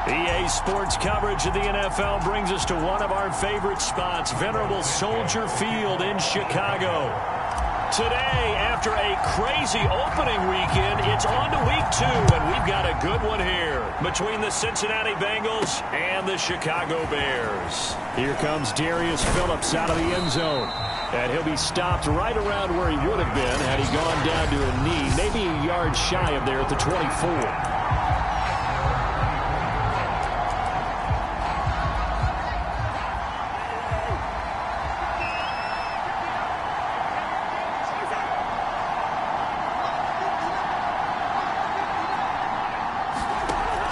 EA Sports coverage of the NFL brings us to one of our favorite spots, venerable Soldier Field in Chicago. Today, after a crazy opening weekend, it's on to week 2, and we've got a good one here between the Cincinnati Bengals and the Chicago Bears. Here comes Darius Phillips out of the end zone. And he'll be stopped right around where he would have been had he gone down to a knee, maybe a yard shy of there at the 24.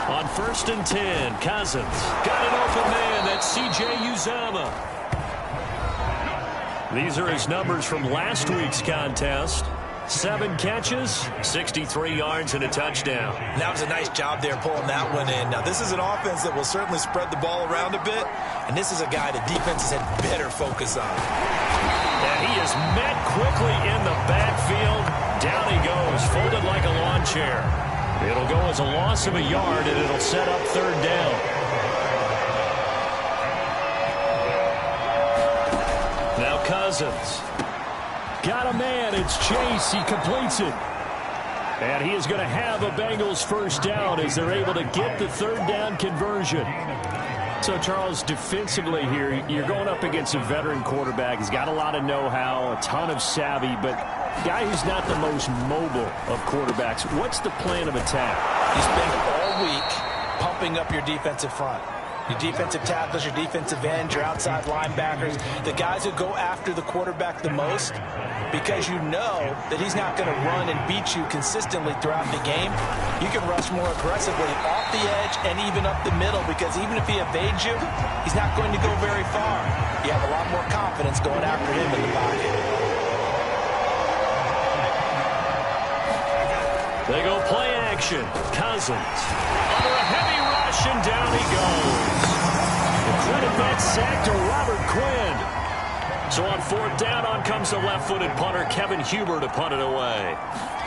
On 1st and 10, Cousins got an open man. That's C.J. Uzomah. These are his numbers from last week's contest. 7 catches, 63 yards, and a touchdown. That was a nice job there pulling that one in. Now, this is an offense that will certainly spread the ball around a bit, and this is a guy the defenses had better focus on. And he is met quickly in the backfield. Down he goes, folded like a lawn chair. It'll go as a loss of a yard, and it'll set up 3rd down. Now Cousins. Got a man. It's Chase. He completes it. And he is going to have a Bengals 1st down as they're able to get the 3rd down conversion. So, Charles, defensively here, you're going up against a veteran quarterback. He's got a lot of know-how, a ton of savvy, but guy who's not the most mobile of quarterbacks. What's the plan of attack? You spend all week pumping up your defensive front. Your defensive tackles, your defensive ends, your outside linebackers, the guys who go after the quarterback the most, because you know that he's not going to run and beat you consistently throughout the game. You can rush more aggressively off the edge and even up the middle, because even if he evades you, he's not going to go very far. You have a lot more confidence going after him in the pocket. They go play action. Cousins under a heavy rush, and down he goes. The credit that sack to Robert Quinn. So on 4th down, on comes the left-footed punter, Kevin Huber, to punt it away.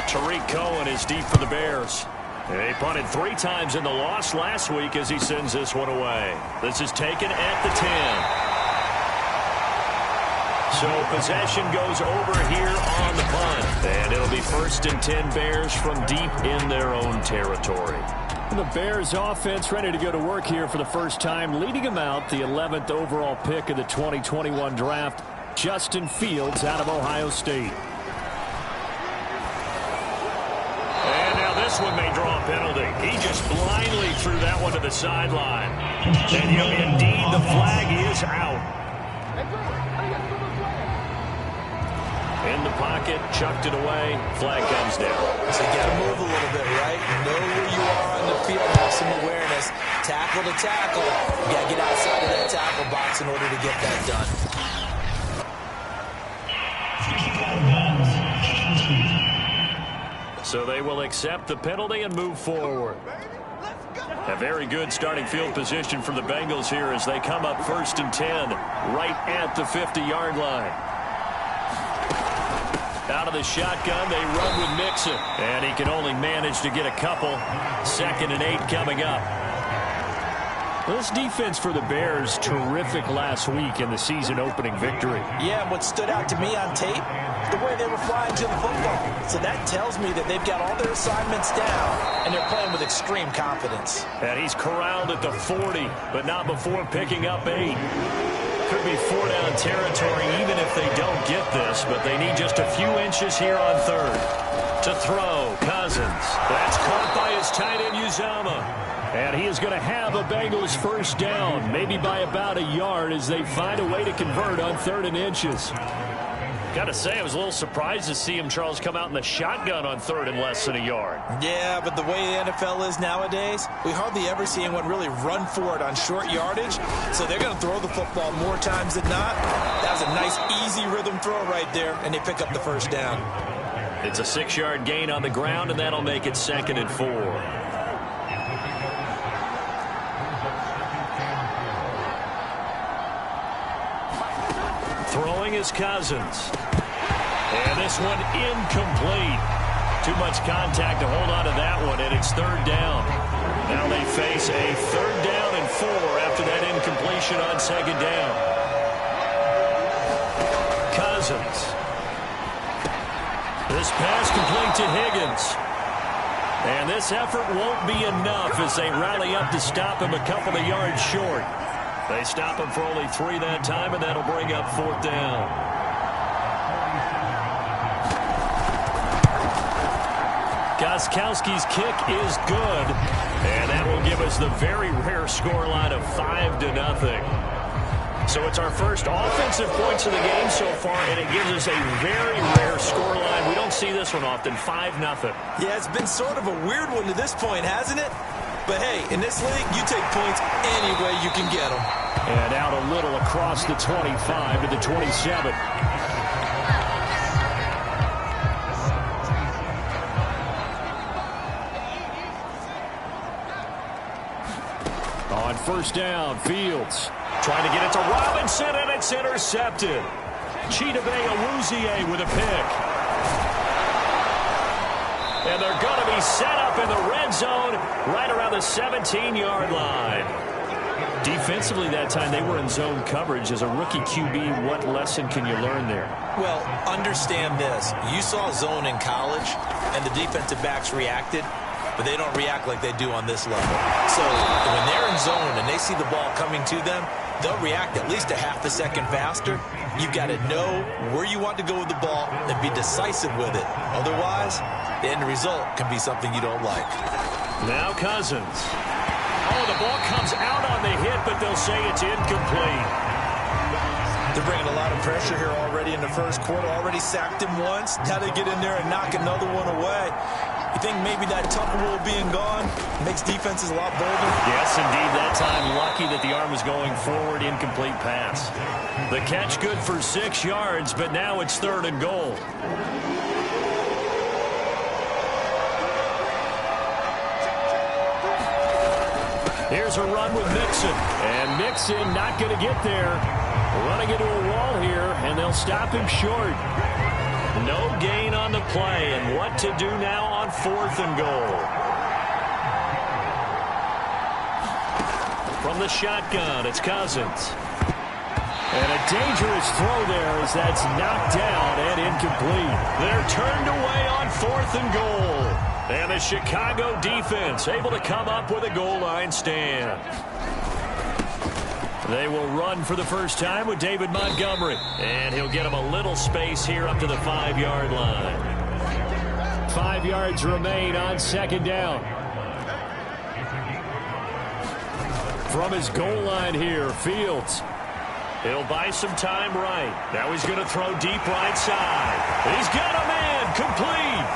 Tariq Cohen is deep for the Bears. They punted 3 times in the loss last week as he sends this one away. This is taken at the 10. So possession goes over here on the punt. And it'll be 1st and 10 Bears from deep in their own territory. The Bears offense ready to go to work here for the first time, leading them out, the 11th overall pick of the 2021 draft, Justin Fields out of Ohio State. And now this one may draw a penalty. He just blindly threw that one to the sideline. And indeed, the flag is out. In the pocket, chucked it away, flag comes down. So you got to move a little bit, right? Know where you are on the field, have some awareness. Tackle to tackle. You got to get outside of that tackle box in order to get that done. So they will accept the penalty and move forward. A very good starting field position for the Bengals here as they come up 1st and 10, right at the 50-yard line. Out of the shotgun, they run with Mixon. And he can only manage to get a couple. 2nd and 8 coming up. This defense for the Bears, terrific last week in the season-opening victory. Yeah, what stood out to me on tape, the way they were flying to the football. So that tells me that they've got all their assignments down, and they're playing with extreme confidence. And he's corralled at the 40, but not before picking up 8. Could be 4-down territory even if they don't get this, but they need just a few inches here on 3rd. To throw, Cousins. That's caught by his tight end, Uzomah. And he is going to have a Bengals 1st down, maybe by about a yard as they find a way to convert on 3rd and inches. Got to say, I was a little surprised to see him, Charles, come out in the shotgun on 3rd and less than a yard. Yeah, but the way the NFL is nowadays, we hardly ever see anyone really run for it on short yardage. So they're going to throw the football more times than not. That was a nice, easy rhythm throw right there, and they pick up the 1st down. It's a 6-yard gain on the ground, and that'll make it 2nd and 4. Throwing is Cousins. And this one incomplete. Too much contact to hold on to that one, and it's third down. Now they face a third down and 4 after that incompletion on second down. Cousins. This pass complete to Higgins. And this effort won't be enough as they rally up to stop him a couple of yards short. They stop him for only 3 that time, and that'll bring up fourth down. Gostkowski's kick is good, and that will give us the very rare scoreline of 5-0. So it's our first offensive points of the game so far, and it gives us a very rare scoreline. We don't see this one often, 5-0. Yeah, it's been sort of a weird one to this point, hasn't it? But hey, in this league, you take points any way you can get them. And out a little across the 25 to the 27. On first down, Fields trying to get it to Robinson, and it's intercepted. Chidobe Awuzie with a pick. And they're going to be set up in the red zone right around the 17-yard line. Defensively that time, they were in zone coverage. As a rookie QB, what lesson can you learn there? Well, understand this. You saw zone in college, and the defensive backs reacted, but they don't react like they do on this level. So when they're in zone and they see the ball coming to them, they'll react at least a half a second faster. You've got to know where you want to go with the ball and be decisive with it. Otherwise, the end result can be something you don't like. Now Cousins. Oh, the ball comes out on the hit, but they'll say it's incomplete. They're bringing a lot of pressure here already in the first quarter. Already sacked him once. Now they get in there and knock another one away. You think maybe that Tucker rule being gone makes defenses a lot bolder? Yes, indeed. That time, lucky that the arm was going forward. Incomplete pass. The catch good for 6 yards, but now it's 3rd and goal. Here's a run with Mixon. And Mixon not going to get there. Running into a wall here, and they'll stop him short. No gain on the play, and what to do now on 4th and goal. From the shotgun, it's Cousins. And a dangerous throw there as that's knocked down and incomplete. They're turned away on 4th and goal. And the Chicago defense able to come up with a goal line stand. They will run for the first time with David Montgomery. And he'll get him a little space here up to the 5-yard line. 5 yards remain on second down. From his goal line here, Fields. He'll buy some time right. Now he's going to throw deep right side. He's got a man complete.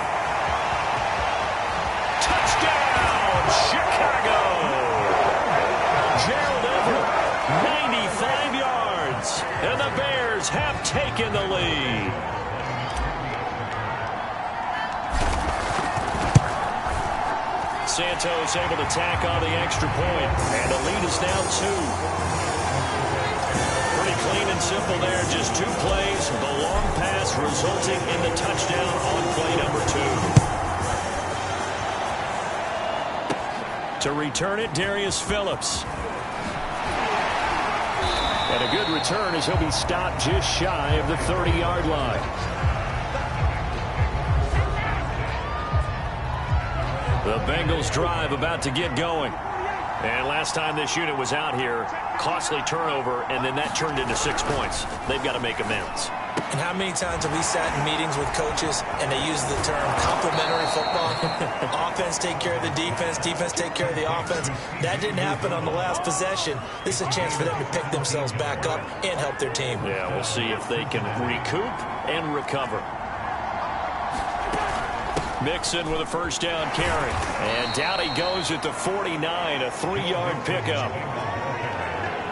Touchdown, Chicago. Gerald Everett, 95 yards. And the Bears have taken the lead. Santos able to tack on the extra point. And the lead is now 2. Pretty clean and simple there. Just 2 plays. The long pass resulting in the touchdown on play number 2. To return it, Darius Phillips. And a good return as he'll be stopped just shy of the 30-yard line. The Bengals drive about to get going. And last time this unit was out here, costly turnover, and then that turned into 6 points. They've got to make amends. And how many times have we sat in meetings with coaches and they use the term complementary football? Offense take care of the defense, defense take care of the offense. That didn't happen on the last possession. This is a chance for them to pick themselves back up and help their team. Yeah, we'll see if they can recoup and recover. Mixon with a first down carry. And down he goes at the 49, a 3-yard pickup.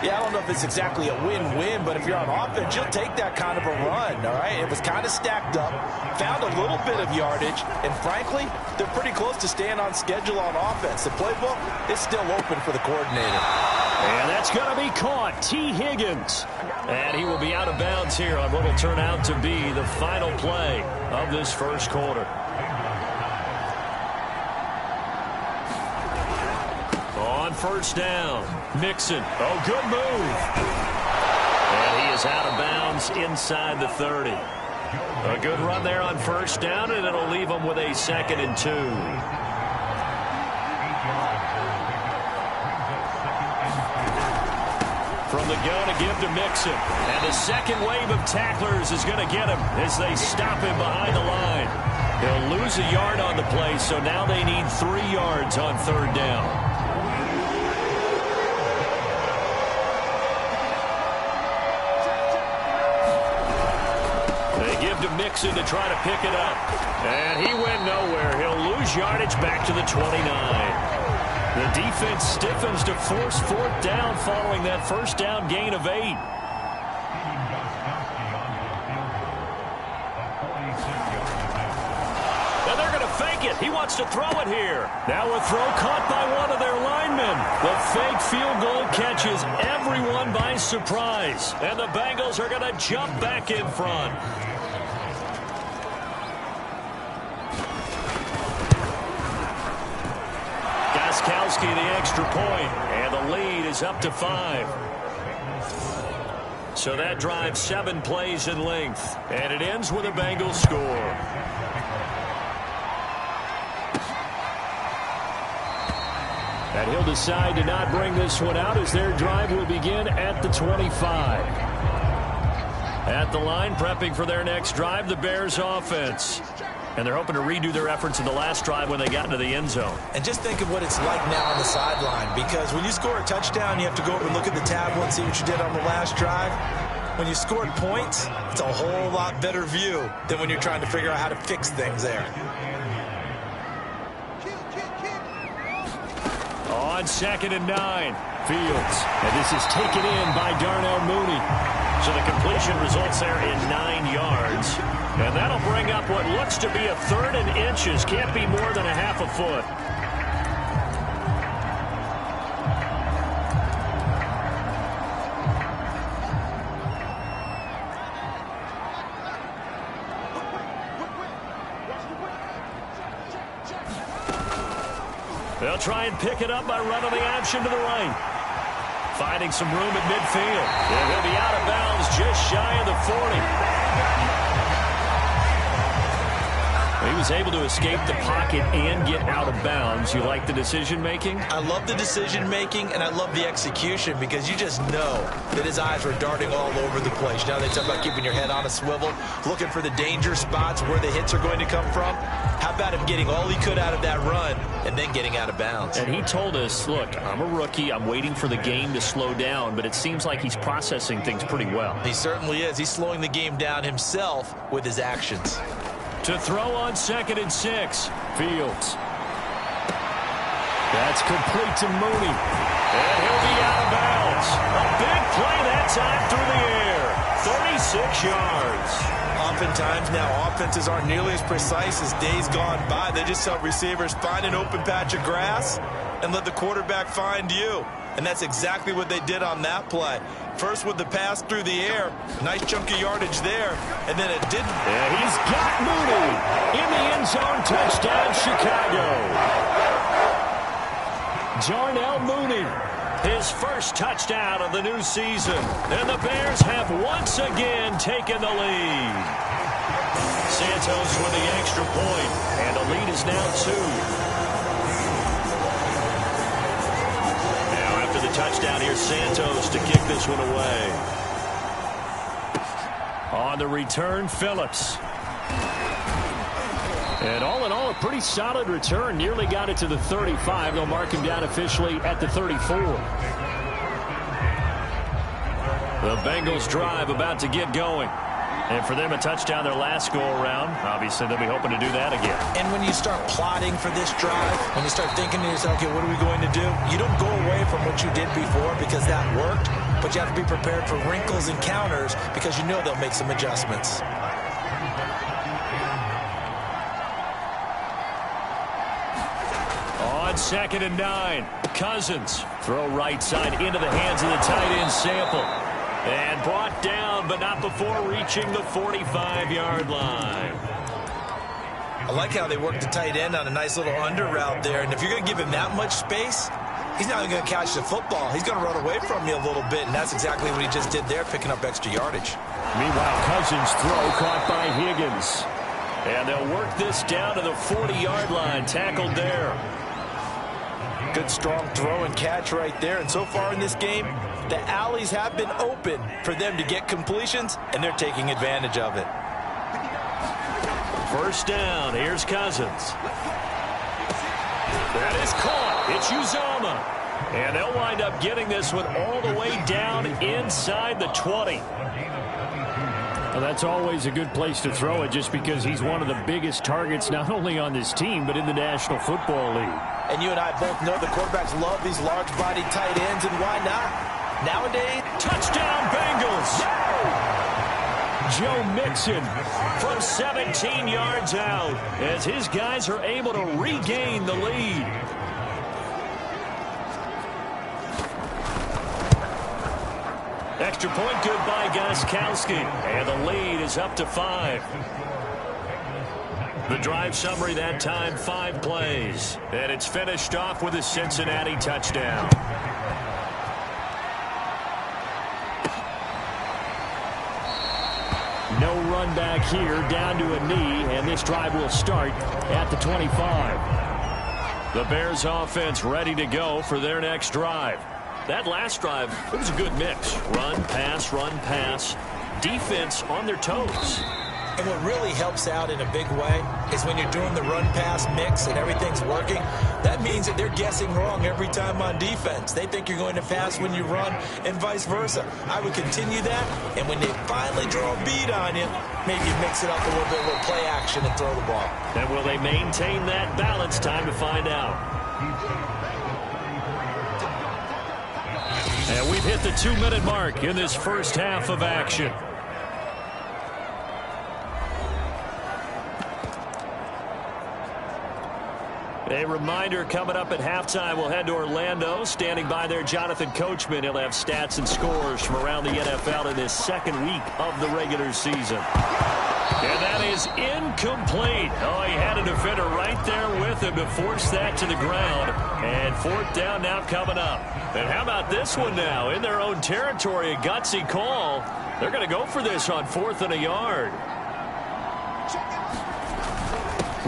Yeah, I don't know if it's exactly a win-win, but if you're on offense, you'll take that kind of a run, all right? It was kind of stacked up, found a little bit of yardage, and frankly, they're pretty close to staying on schedule on offense. The playbook is still open for the coordinator. And that's going to be caught. T. Higgins. And he will be out of bounds here on what will turn out to be the final play of this first quarter. first down. Mixon. Oh, good move. And he is out of bounds inside the 30. A good run there on first down, and it'll leave him with a 2nd and 2. From the gun to give to Mixon. And the second wave of tacklers is going to get him as they stop him behind the line. He'll lose a yard on the play, so now they need 3 yards on 3rd down. They give to Mixon to try to pick it up. And he went nowhere. He'll lose yardage back to the 29. The defense stiffens to force 4th down following that first down gain of 8. And they're going to fake it. He wants to throw it here. Now a throw caught by one of their linemen. The fake field goal catches everyone by surprise. And the Bengals are going to jump back in front. Gostkowski the extra point, and the lead is up to 5. So that drives 7 plays in length, and it ends with a Bengals score. And he'll decide to not bring this one out as their drive will begin at the 25. At the line, prepping for their next drive, the Bears offense. And they're hoping to redo their efforts in the last drive when they got into the end zone. And just think of what it's like now on the sideline, because when you score a touchdown, you have to go over and look at the tablet and see what you did on the last drive. When you scored points, it's a whole lot better view than when you're trying to figure out how to fix things there. On 2nd and 9, Fields. And this is taken in by Darnell Mooney. So the completion results there in 9 yards. And that'll bring up what looks to be a 3rd and inches. Can't be more than a half a foot. They'll try and pick it up by running the option to the right. Finding some room at midfield. And he'll be out of bounds just shy of the 40. He was able to escape the pocket and get out of bounds. You like the decision-making? I love the decision-making, and I love the execution, because you just know that his eyes were darting all over the place. Now they talk about keeping your head on a swivel, looking for the danger spots where the hits are going to come from. How about him getting all he could out of that run and then getting out of bounds? And he told us, look, I'm a rookie. I'm waiting for the game to slow down, but it seems like he's processing things pretty well. He certainly is. He's slowing the game down himself with his actions. To throw on 2nd and 6, Fields. That's complete to Mooney. And he'll be out of bounds. A big play that time through the air. 36 yards. Oftentimes now offenses aren't nearly as precise as days gone by. They just help receivers find an open patch of grass and let the quarterback find you. And that's exactly what they did on that play. First with the pass through the air. Nice chunky yardage there. And then it didn't. And he's got Mooney in the end zone. Touchdown, Chicago. Darnell Mooney, his first touchdown of the new season. And the Bears have once again taken the lead. Santos with the extra point. And the lead is now 2. Touchdown here, Santos to kick this one away. On the return, Phillips. And all in all, a pretty solid return. Nearly got it to the 35. They'll mark him down officially at the 34. The Bengals drive about to get going. And for them, a touchdown their last go-around. Obviously, they'll be hoping to do that again. And when you start plotting for this drive, when you start thinking to yourself, okay, what are we going to do? You don't go away from what you did before because that worked, but you have to be prepared for wrinkles and counters because you know they'll make some adjustments. On 2nd and 9, Cousins. Throw right side into the hands of the tight end, Sample. And brought down, but not before reaching the 45-yard line. I like how they work the tight end on a nice little under route there. And if you're going to give him that much space, he's not even going to catch the football. He's going to run away from you a little bit, and that's exactly what he just did there, picking up extra yardage. Meanwhile, Cousins' throw caught by Higgins. And they'll work this down to the 40-yard line, tackled there. Good, strong throw and catch right there. And so far in this game, the alleys have been open for them to get completions, and they're taking advantage of it. First down, here's Cousins. That is caught. It's Uzomah. And they'll wind up getting this one all the way down inside the 20. Well, that's always a good place to throw it just because he's one of the biggest targets not only on this team but in the National Football League. And you and I both know the quarterbacks love these large-bodied tight ends, and why not? Nowadays, touchdown Bengals! Joe Mixon from 17 yards out as his guys are able to regain the lead. Extra point good by Gostkowski. And the lead is up to 5. The drive summary that time, 5 plays. And it's finished off with a Cincinnati touchdown. No run back here, down to a knee, and this drive will start at the 25. The Bears offense ready to go for their next drive. That last drive, it was a good mix. Run, pass, defense on their toes. And what really helps out in a big way is when you're doing the run-pass mix and everything's working, that means that they're guessing wrong every time on defense. They think you're going to pass when you run and vice versa. I would continue that, and when they finally draw a bead on you, maybe mix it up a little bit, a little play action and throw the ball. And will they maintain that balance? Time to find out. And we've hit the 2-minute mark in this first half of action. A reminder, coming up at halftime, we'll head to Orlando. Standing by there, Jonathan Coachman. He'll have stats and scores from around the NFL in his second week of the regular season. And that is incomplete. Oh, he had a defender right there with him to force that to the ground. And 4th down now coming up. And how about this one now? In their own territory, a gutsy call. They're going to go for this on 4th and a yard.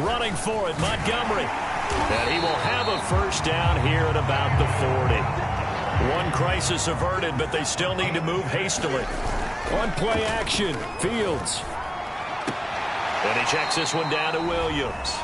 Running for it, Montgomery. And he will have a first down here at about the 40. One crisis averted, but they still need to move hastily. On play action, Fields. And he checks this one down to Williams.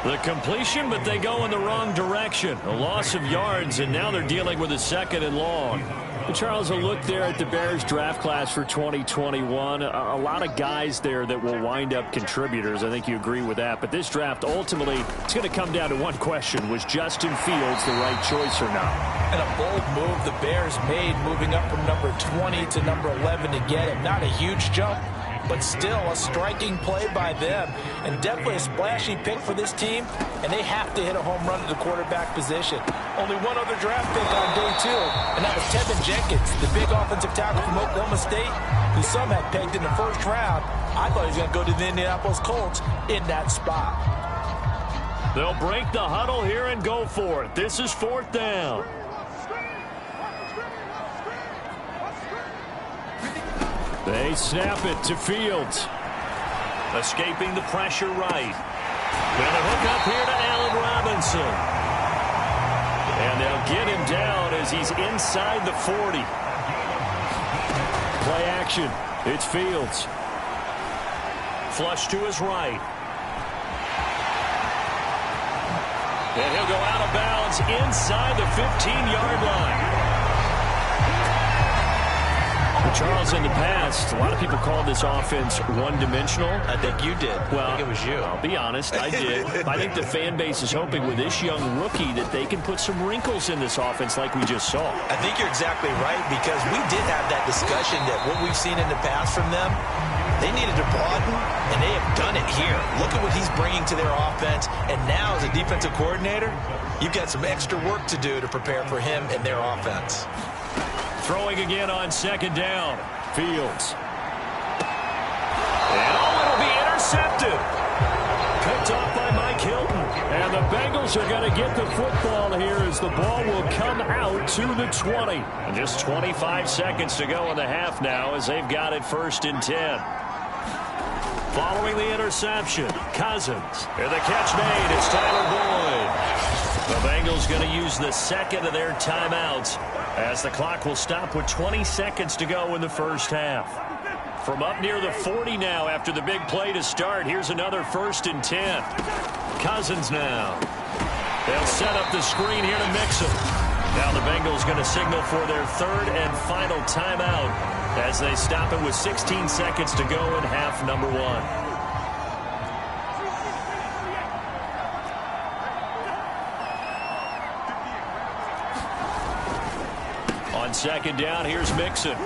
The completion, but they go in the wrong direction. A loss of yards, and now they're dealing with a 2nd and long. But Charles, a look there at the Bears draft class for 2021. A lot of guys there that will wind up contributors. I think you agree with that. But this draft, ultimately, it's going to come down to one question. Was Justin Fields the right choice or not? And a bold move the Bears made, moving up from number 20 to number 11 to get him. Not a huge jump, but still a striking play by them. And definitely a splashy pick for this team. And they have to hit a home run at the quarterback position. Only one other draft pick on day 2, and that was Tevin Jenkins, the big offensive tackle from Oklahoma State, who some had pegged in the first round. I thought he was going to go to the Indianapolis Colts in that spot. They'll break the huddle here and go for it. This is 4th down. They snap it to Fields. Escaping the pressure right. And a hook up here to Allen Robinson. And they'll get him down as he's inside the 40. Play action. It's Fields. Flush to his right. And he'll go out of bounds inside the 15-yard line. Charles, in the past, a lot of people called this offense one-dimensional. I think you did. Well, I think it was you. I'll be honest, I did. I think the fan base is hoping with this young rookie that they can put some wrinkles in this offense like we just saw. I think you're exactly right, because we did have that discussion that what we've seen in the past from them, they needed to broaden, and they have done it here. Look at what he's bringing to their offense, and now as a defensive coordinator, you've got some extra work to do to prepare for him and their offense. Throwing again on 2nd down. Fields. And it'll be intercepted. picked off by Mike Hilton. And the Bengals are going to get the football here as the ball will come out to the 20. And just 25 seconds to go in the half now as they've got it 1st and 10. Following the interception, Cousins. And the catch made. It's Tyler Boyd. The Bengals going to use the second of their timeouts as the clock will stop with 20 seconds to go in the first half. From up near the 40 now after the big play to start. Here's another 1st and 10. Cousins now. They'll set up the screen here to mix them. Now the Bengals going to signal for their 3rd and final timeout as they stop it with 16 seconds to go in half number 1. On 2nd down, here's Mixon.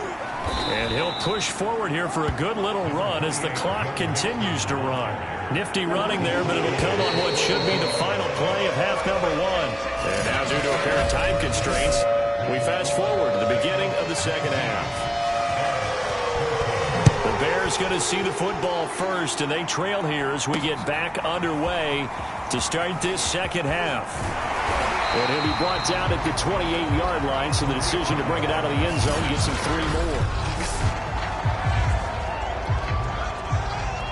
And he'll push forward here for a good little run as the clock continues to run. Nifty running there, but it'll come on what should be the final play of half number 1. And now due to a pair of time constraints, we fast forward to the beginning of the second half. The Bears going to see the football first, and they trail here as we get back underway to start this second half. And he'll be brought down at the 28-yard line, so the decision to bring it out of the end zone gets him 3 more.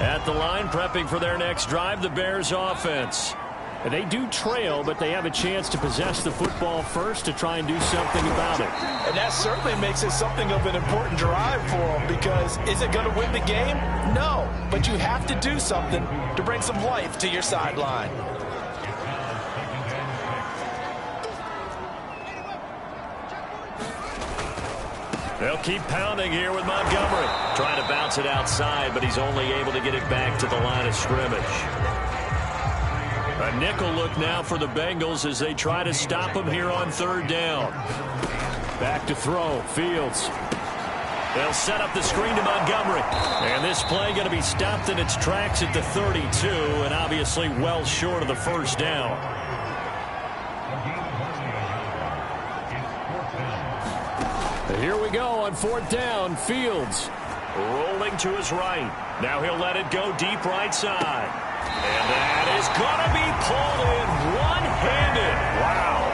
At the line, prepping for their next drive, the Bears offense. And they do trail, but they have a chance to possess the football first to try and do something about it. And that certainly makes it something of an important drive for them, because is it going to win the game? No, but you have to do something to bring some life to your sideline. They'll keep pounding here with Montgomery. Trying to bounce it outside, but he's only able to get it back to the line of scrimmage. A nickel look now for the Bengals as they try to stop him here on 3rd down. Back to throw, Fields. They'll set up the screen to Montgomery. And this play going to be stopped in its tracks at the 32, and obviously well short of the 1st down. Here we go on 4th down. Fields rolling to his right. Now he'll let it go deep right side. And that is going to be pulled in one-handed. Wow.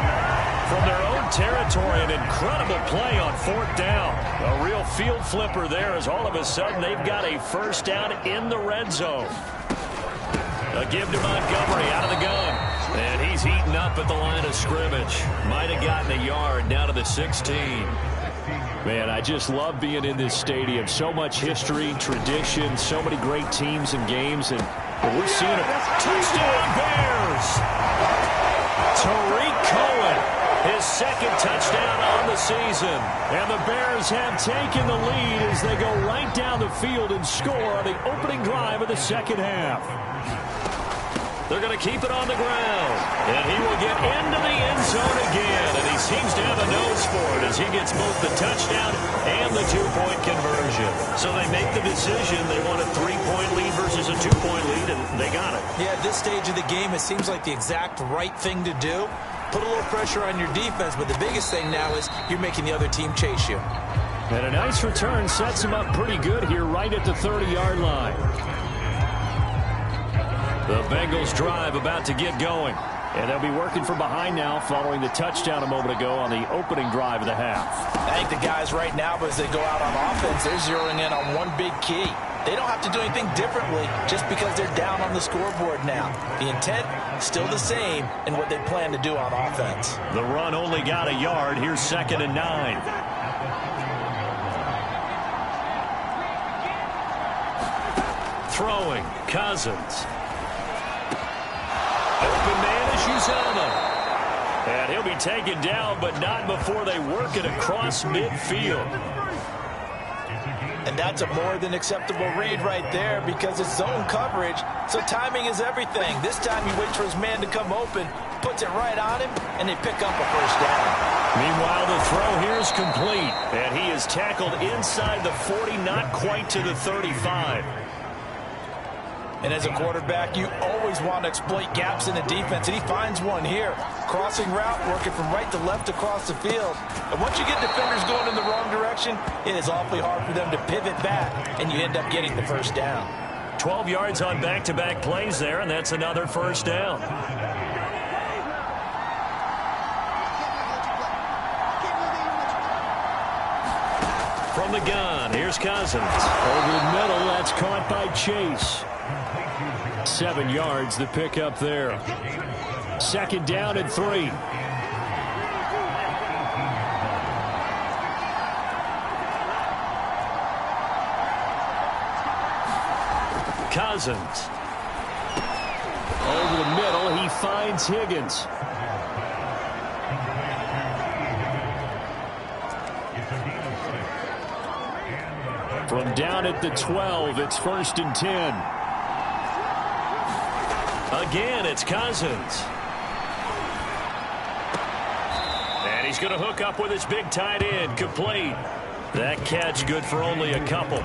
From their own territory, an incredible play on 4th down. A real field flipper there as all of a sudden they've got a 1st down in the red zone. A give to Montgomery out of the gun. And he's eaten up at the line of scrimmage. Might have gotten a yard down to the 16. Man, I just love being in this stadium. So much history, tradition, so many great teams and games, and we're seeing a touchdown Bears. Tariq Cohen, his 2nd touchdown on the season. And the Bears have taken the lead as they go right down the field and score on the opening drive of the second half. They're going to keep it on the ground. And he will get into the end zone again. And he seems to have a nose for it as he gets both the touchdown and the 2-point conversion. So they make the decision. They want a 3-point lead versus a 2-point lead, and they got it. Yeah, at this stage of the game, it seems like the exact right thing to do. Put a little pressure on your defense, but the biggest thing now is you're making the other team chase you. And a nice return sets him up pretty good here right at the 30-yard line. The Bengals drive about to get going. And they'll be working from behind now following the touchdown a moment ago on the opening drive of the half. I think the guys right now, as they go out on offense, they're zeroing in on one big key. They don't have to do anything differently just because they're down on the scoreboard now. The intent still the same in what they plan to do on offense. The run only got a yard. Here's 2nd and 9. Throwing, Cousins. Open man is Uzama. And he'll be taken down, but not before they work it across midfield. And that's a more than acceptable read right there because it's zone coverage, so timing is everything. This time he waits for his man to come open, puts it right on him, and they pick up a 1st down. Meanwhile, the throw here is complete, and he is tackled inside the 40, not quite to the 35. And as a quarterback, you always want to exploit gaps in the defense, and he finds one here. Crossing route, working from right to left across the field. And once you get defenders going in the wrong direction, it is awfully hard for them to pivot back, and you end up getting the 1st down. 12 yards on back-to-back plays there, and that's another first down. From the gun, here's Cousins. Over the middle, that's caught by Chase. 7 yards, the pickup there. Second down and 3. Cousins. Over the middle, he finds Higgins. From down at the 12, it's 1st and 10. Again, it's Cousins. And he's going to hook up with his big tight end, complete. That catch good for only a couple.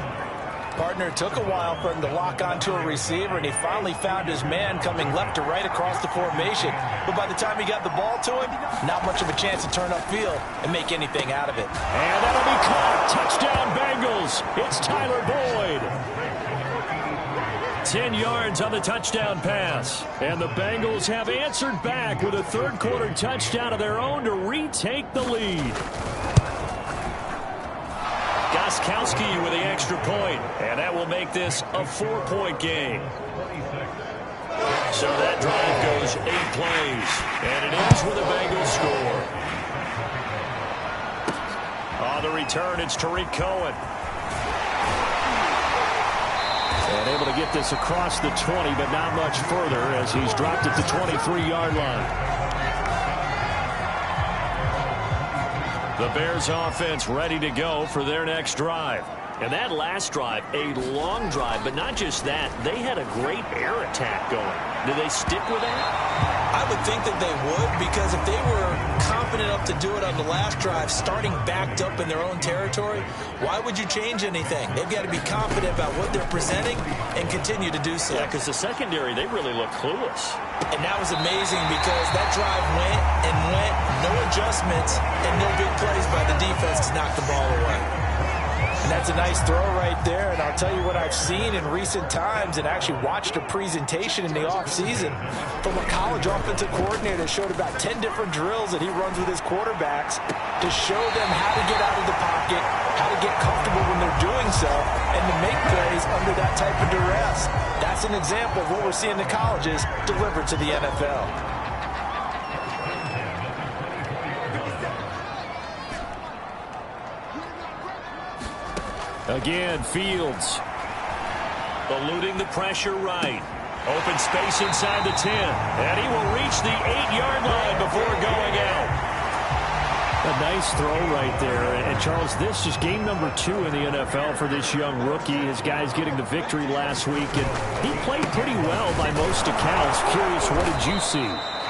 Partner, it took a while for him to lock onto a receiver, and he finally found his man coming left to right across the formation. But by the time he got the ball to him, not much of a chance to turn upfield and make anything out of it. And that'll be caught. Touchdown, Bengals. It's Tyler Boyd. 10 yards on the touchdown pass. And the Bengals have answered back with a third-quarter touchdown of their own to retake the lead. Gostkowski with the extra point, and that will make this a 4-point game. So that drive goes 8 plays, and it ends with a Bengals score. On the return, it's Tariq Cohen. And able to get this across the 20, but not much further as he's dropped at the 23-yard line. The Bears offense ready to go for their next drive. And that last drive, a long drive, but not just that. They had a great air attack going. Do they stick with that? I would think that they would, because if they were confident enough to do it on the last drive, starting backed up in their own territory, why would you change anything? They've got to be confident about what they're presenting and continue to do so. Yeah, because the secondary, they really look clueless. And that was amazing because that drive went and went, no adjustments, and no big plays by the defense to knock the ball away. And that's a nice throw right there, and I'll tell you what I've seen in recent times and actually watched a presentation in the offseason from a college offensive coordinator that showed about 10 different drills that he runs with his quarterbacks to show them how to get out of the pocket, how to get comfortable when they're doing so, and to make plays under that type of duress. That's an example of what we're seeing in the colleges delivered to the NFL. Again, Fields. Eluding the pressure right. Open space inside the 10. And he will reach the 8-yard line before going out. A nice throw right there. And Charles, this is game number 2 in the NFL for this young rookie. His guys getting the victory last week. And he played pretty well by most accounts. Curious, what did you see?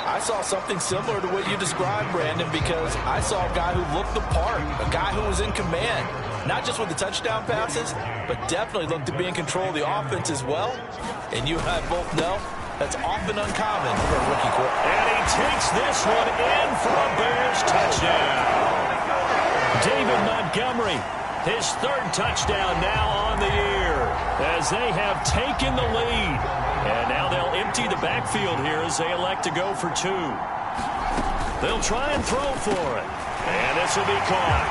I saw something similar to what you described, Brandon, because I saw a guy who looked the part, a guy who was in command, not just with the touchdown passes, but definitely looked to be in control of the offense as well. And you and I both know that's often uncommon for a rookie quarterback. And he takes this one in for a Bears touchdown. David Montgomery, his 3rd touchdown now on the year as they have taken the lead. And now they'll empty the backfield here as they elect to go for 2. They'll try and throw for it. And this will be caught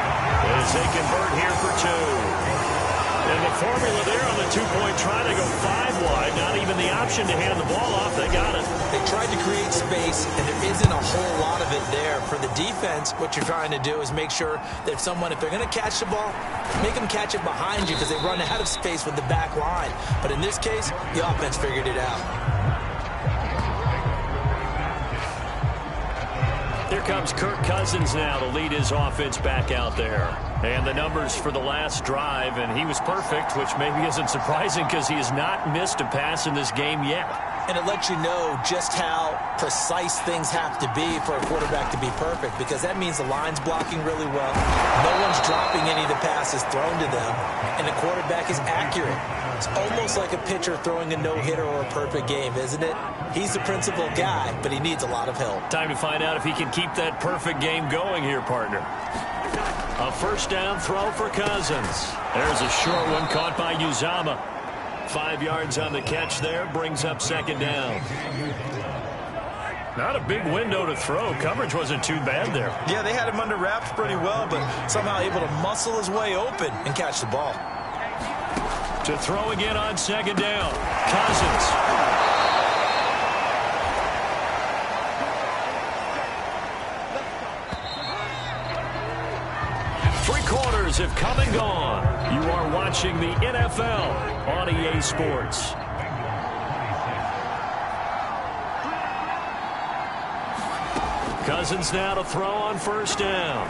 as they convert here for 2. And the formula there on the 2-point try, they go 5 wide. Not even the option to hand the ball off. They got it. They tried to create space, and there isn't a whole lot of it there. For the defense, what you're trying to do is make sure that if they're going to catch the ball, make them catch it behind you because they run out of space with the back line. But in this case, the offense figured it out. Here comes Kirk Cousins now to lead his offense back out there. And the numbers for the last drive, and he was perfect, which maybe isn't surprising because he has not missed a pass in this game yet. And it lets you know just how precise things have to be for a quarterback to be perfect, because that means the line's blocking really well. No one's dropping any of the passes thrown to them, and the quarterback is accurate. It's almost like a pitcher throwing a no-hitter or a perfect game, isn't it? He's the principal guy, but he needs a lot of help. Time to find out if he can keep that perfect game going here, partner. A 1st down throw for Cousins. There's a short one caught by Uzama. 5 yards on the catch there. Brings up second down. Not a big window to throw. Coverage wasn't too bad there. Yeah, they had him under wraps pretty well, but somehow able to muscle his way open and catch the ball. To throw again on second down. Cousins. Three-quarters have come and gone. You are watching the NFL on EA Sports. Cousins now to throw on first down.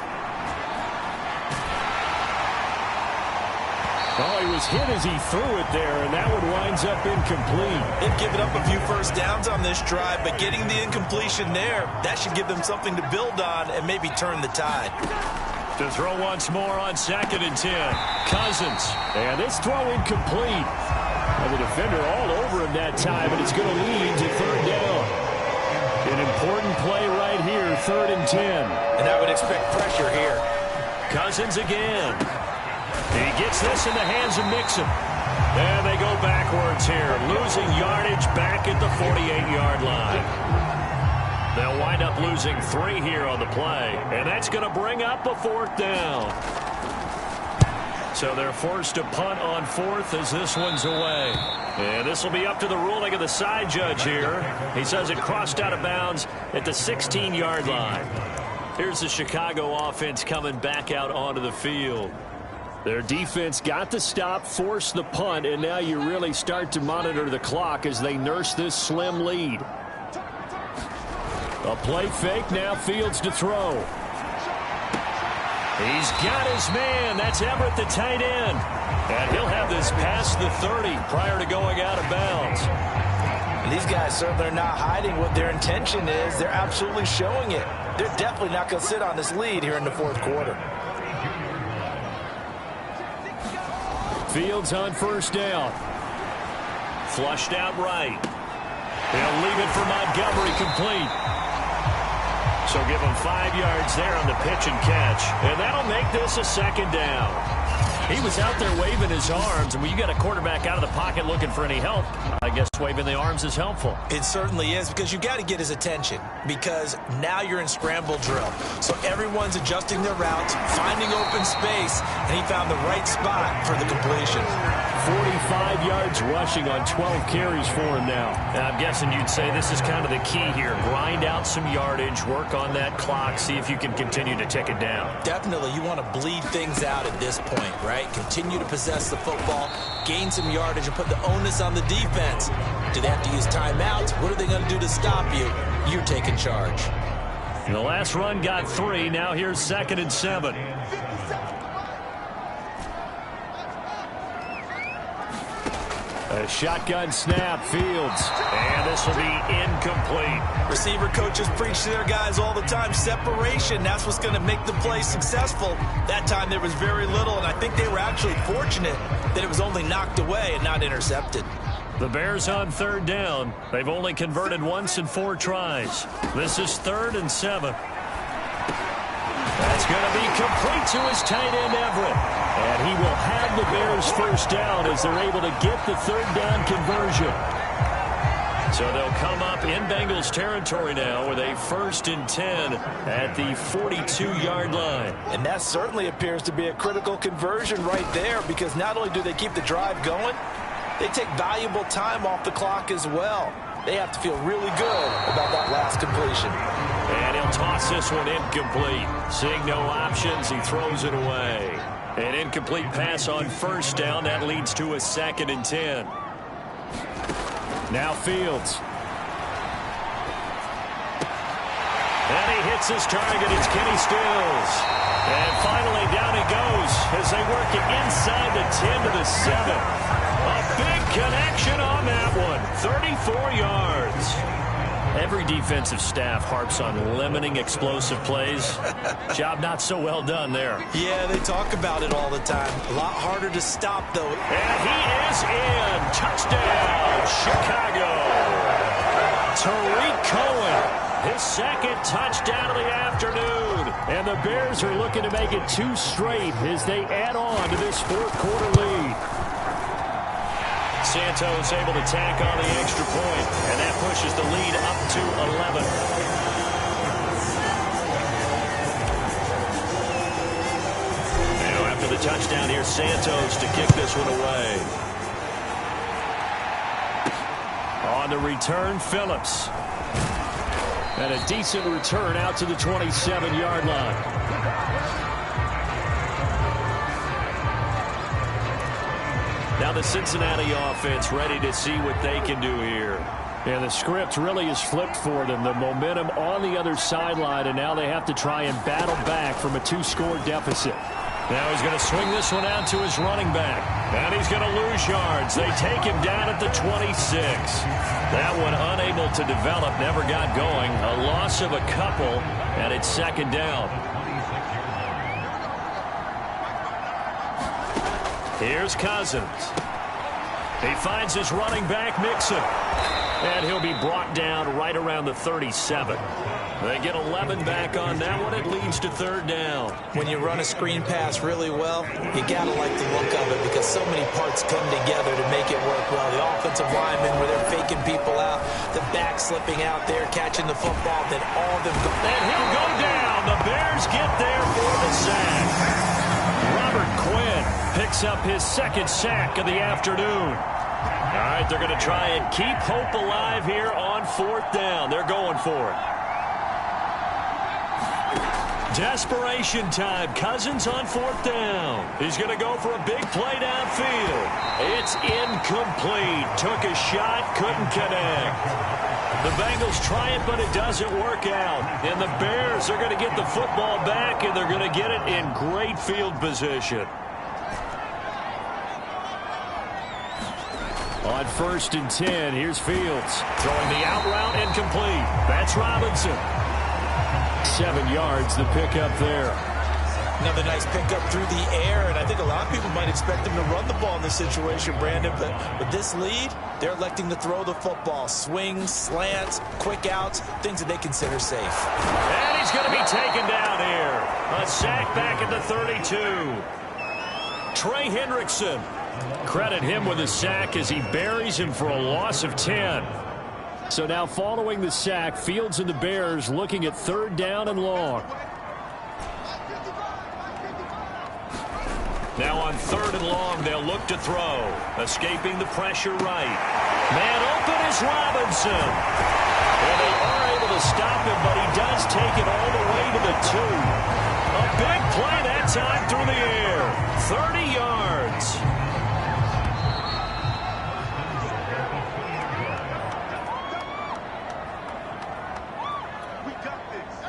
Oh, he was hit as he threw it there, and that one winds up incomplete. They've given up a few first downs on this drive, but getting the incompletion there, that should give them something to build on and maybe turn the tide. To throw once more on 2nd and 10. Cousins. And this throw incomplete. And the defender all over him that time, and it's going to lead to third down. An important play right here, 3rd and 10. And I would expect pressure here. Cousins again. He gets this in the hands of Mixon. And they go backwards here, losing yardage back at the 48-yard line. They'll wind up losing 3 here on the play, and that's going to bring up a 4th down. So they're forced to punt on 4th as this one's away. And this will be up to the ruling of the side judge here. He says it crossed out of bounds at the 16-yard line. Here's the Chicago offense coming back out onto the field. Their defense got the stop, forced the punt, and now you really start to monitor the clock as they nurse this slim lead. A play fake, now Fields to throw. He's got his man. That's Everett, the tight end. And he'll have this past the 30 prior to going out of bounds. And these guys certainly are not hiding what their intention is. They're absolutely showing it. They're definitely not going to sit on this lead here in the 4th quarter. Fields on first down. Flushed out right. They'll leave it for Montgomery, complete. So give him 5 yards there on the pitch and catch. And that'll make this a 2nd down. He was out there waving his arms, and when you got a quarterback out of the pocket looking for any help, I guess waving the arms is helpful. It certainly is, because you got to get his attention, because now you're in scramble drill. So everyone's adjusting their routes, finding open space, and he found the right spot for the completion. 45 yards rushing on 12 carries for him now. And I'm guessing you'd say this is kind of the key here. Grind out some yardage, work on that clock, see if you can continue to tick it down. Definitely, you want to bleed things out at this point, right? Continue to possess the football, gain some yardage, and put the onus on the defense. Do they have to use timeouts? What are they going to do to stop you? You're taking charge. The last run got 3. Now here's 2nd and 7. A shotgun snap, Fields. And this will be incomplete. Receiver coaches preach to their guys all the time. Separation, that's what's going to make the play successful. That time there was very little, and I think they were actually fortunate that it was only knocked away and not intercepted. The Bears on 3rd down. They've only converted once in 4 tries. This is 3rd and 7. That's going to be complete to his tight end, Everett. And he will have the Bears first down as they're able to get the 3rd down conversion. So they'll come up in Bengals territory now with a 1st and 10 at the 42-yard line. And that certainly appears to be a critical conversion right there, because not only do they keep the drive going, they take valuable time off the clock as well. They have to feel really good about that last completion. And he'll toss this one incomplete. Seeing no options, he throws it away. An incomplete pass on first down. That leads to a 2nd and 10. Now Fields. And he hits his target. It's Kenny Stills. And finally down he goes as they work it inside the 10 to the 7. A big connection on that one. 34 yards. Every defensive staff harps on limiting explosive plays. Job not so well done there. Yeah, they talk about it all the time. A lot harder to stop, though. And he is in. Touchdown, Chicago. Tariq Cohen, his 2nd touchdown of the afternoon. And the Bears are looking to make it 2 straight as they add on to this 4th quarter lead. Santos able to tack on the extra point, and that pushes the lead up to 11. Now after the touchdown, here's Santos to kick this one away. On the return, Phillips. And a decent return out to the 27-yard line. Now the Cincinnati offense ready to see what they can do here. And the script really is flipped for them. The momentum on the other sideline, and now they have to try and battle back from a 2-score deficit. Now he's going to swing this one out to his running back. And he's going to lose yards. They take him down at the 26. That one unable to develop, never got going. A loss of a couple, and it's second down. Here's Cousins. He finds his running back, Mixon. And he'll be brought down right around the 37. They get 11 back on that one. It leads to third down. When you run a screen pass really well, you got to like the look of it because so many parts come together to make it work well. The offensive linemen where they're faking people out, the back slipping out there, catching the football, then all of them go. And he'll go down. The Bears get there for the sack. Robert Quinn picks up his second sack of the afternoon. All right, they're going to try and keep hope alive here on fourth down. They're going for it. Desperation time. Cousins on fourth down. He's going to go for a big play downfield. It's incomplete. Took a shot, couldn't connect. The Bengals try it, but it doesn't work out. And the Bears are going to get the football back, and they're going to get it in great field position. On 1st and 10, here's Fields. Throwing the out route incomplete. That's Robinson. 7 yards, the pickup there. Another nice pickup through the air, and I think a lot of people might expect him to run the ball in this situation, Brandon, but with this lead, they're electing to throw the football. Swings, slants, quick outs, things that they consider safe. And he's going to be taken down here. A sack back at the 32. Trey Hendrickson. Credit him with a sack as he buries him for a loss of 10. So now following the sack, Fields and the Bears looking at third down and long. Now on third and long, they'll look to throw. Escaping the pressure right. Man open is Robinson. And they are able to stop him, but he does take it all the way to the 2. A big play that time through the air. 30 yards.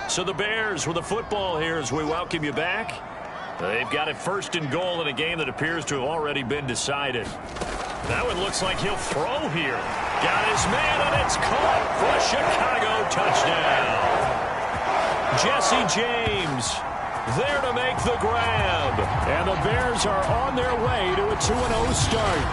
So the Bears with the football here as we welcome you back. They've got it 1st and goal in a game that appears to have already been decided. That one looks like he'll throw here. Got his man, and it's caught for a Chicago touchdown. Jesse James there to make the grab. And the Bears are on their way to a 2-0 start.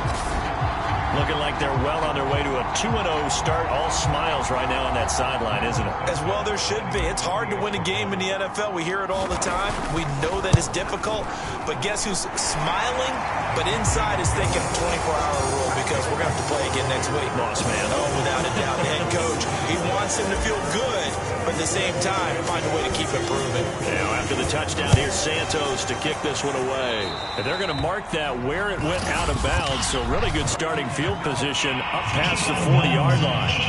Looking like they're well on their way to a 2-0 start. All smiles right now on that sideline, isn't it? As well there should be. It's hard to win a game in the NFL. We hear it all the time. We know that it's difficult. But guess who's smiling? But inside is thinking 24-hour rule because we're going to have to play again next week. Lost man. Oh, without a doubt. The head coach, he wants him to feel good, but at the same time, find a way to keep improving. Now, after the touchdown, here's Santos to kick this one away. And they're going to mark that where it went out of bounds. So really good starting field position up past the 40-yard line.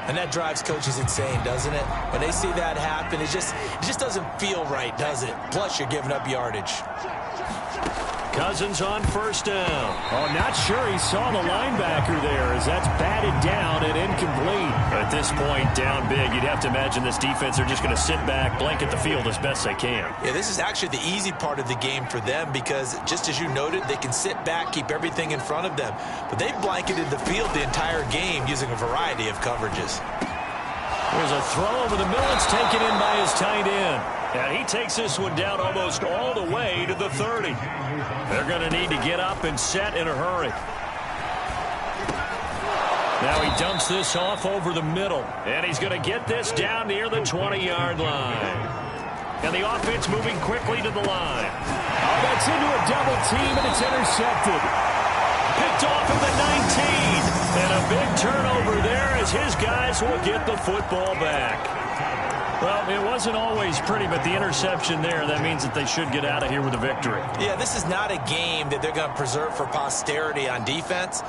And that drives coaches insane, doesn't it? When they see that happen, it just doesn't feel right, does it? Plus, you're giving up yardage. Cousins on first down. Oh, not sure he saw the linebacker there as that's batted down and incomplete. At this point, down big, you'd have to imagine this defense are just going to sit back, blanket the field as best they can. Yeah, this is actually the easy part of the game for them because, just as you noted, they can sit back, keep everything in front of them. But they've blanketed the field the entire game using a variety of coverages. There's a throw over the middle. It's taken in by his tight end. And he takes this one down almost all the way to the 30. They're going to need to get up and set in a hurry. Now he dumps this off over the middle. And he's going to get this down near the 20-yard line. And the offense moving quickly to the line. Oh, that's into a double team, and it's intercepted. Picked off at the 19. And a big turnover there as his guys will get the football back. Well, it wasn't always pretty, but the interception there, that means that they should get out of here with a victory. Yeah, this is not a game that they're going to preserve for posterity on defense,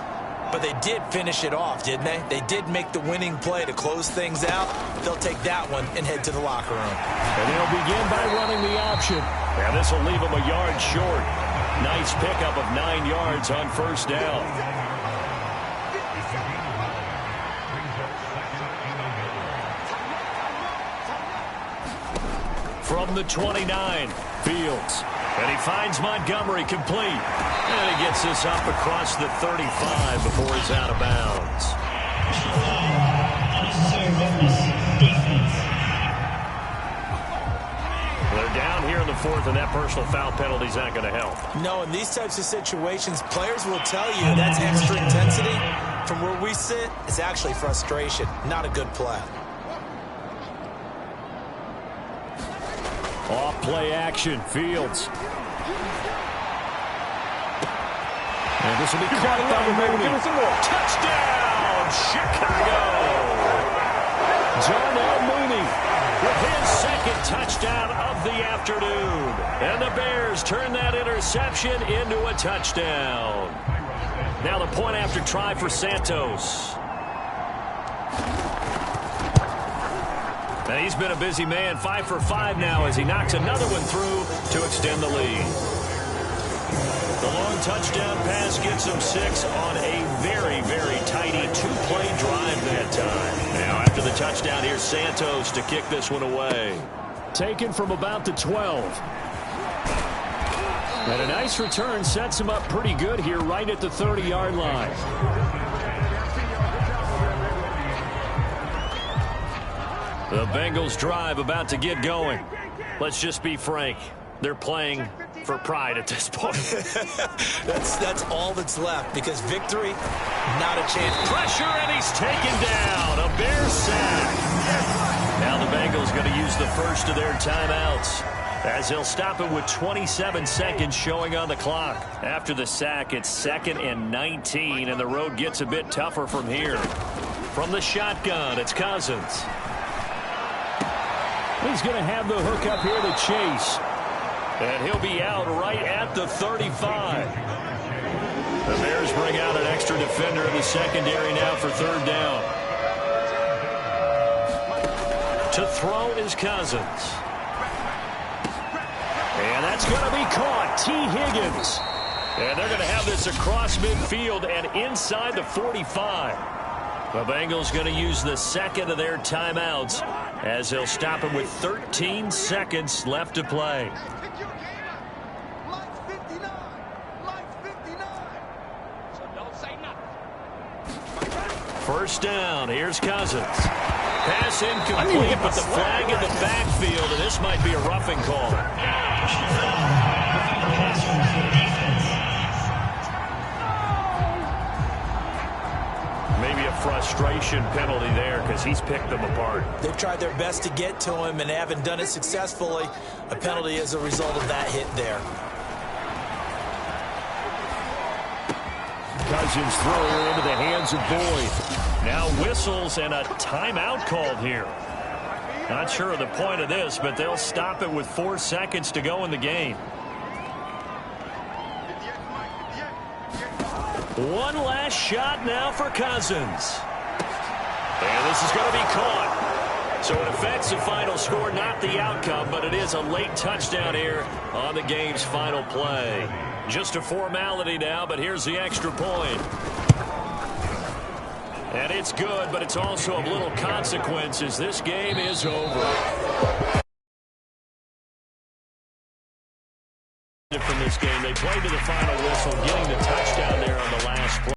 but they did finish it off, didn't they? They did make the winning play to close things out. They'll take that one and head to the locker room. And they'll begin by running the option. And this will leave them a yard short. Nice pickup of 9 yards on first down. From the 29, Fields. And he finds Montgomery complete. And he gets this up across the 35 before he's out of bounds. They're down here in the fourth, and that personal foul penalty is not going to help. No, in these types of situations, players will tell you that's extra intensity. From where we sit, it's actually frustration, not a good play. Off play action, Fields. And this will be caught by Mooney. Touchdown, Chicago! Darnell Mooney with his second touchdown of the afternoon. And the Bears turn that interception into a touchdown. Now the point after try for Santos. And he's been a busy man, 5 for 5 now as he knocks another one through to extend the lead. The long touchdown pass gets him 6 on a very, very tidy 2-play drive that time. Now after the touchdown, here's Santos to kick this one away. Taken from about the 12. And a nice return sets him up pretty good here right at the 30-yard line. The Bengals drive about to get going. Let's just be frank. They're playing for pride at this point. That's all that's left because victory, not a chance. Pressure, and he's taken down. A Bear sack. Now the Bengals going to use the first of their timeouts as they'll stop it with 27 seconds showing on the clock. After the sack, it's 2nd and 19, and the road gets a bit tougher from here. From the shotgun, it's Cousins. He's going to have the hook up here to Chase. And he'll be out right at the 35. The Bears bring out an extra defender in the secondary now for 3rd down. To throw is Cousins. And that's going to be caught. T. Higgins. And they're going to have this across midfield and inside the 45. The Bengals going to use the second of their timeouts as they'll stop it with 13 seconds left to play. First down. Here's Cousins. Pass incomplete, but the flag in the backfield, and this might be a roughing call. Maybe a frustration penalty there because he's picked them apart. They've tried their best to get to him and haven't done it successfully. A penalty as a result of that hit there. Cousins throwing it into the hands of Boyd. Now whistles and a timeout called here. Not sure of the point of this, but they'll stop it with 4 seconds to go in the game. One last shot now for Cousins. And this is going to be caught. So it affects the final score, not the outcome, but it is a late touchdown here on the game's final play. Just a formality now, but here's the extra point. And it's good, but it's also of little consequence as this game is over. From this game, they played to the final whistle, getting the touchdown there on the last play.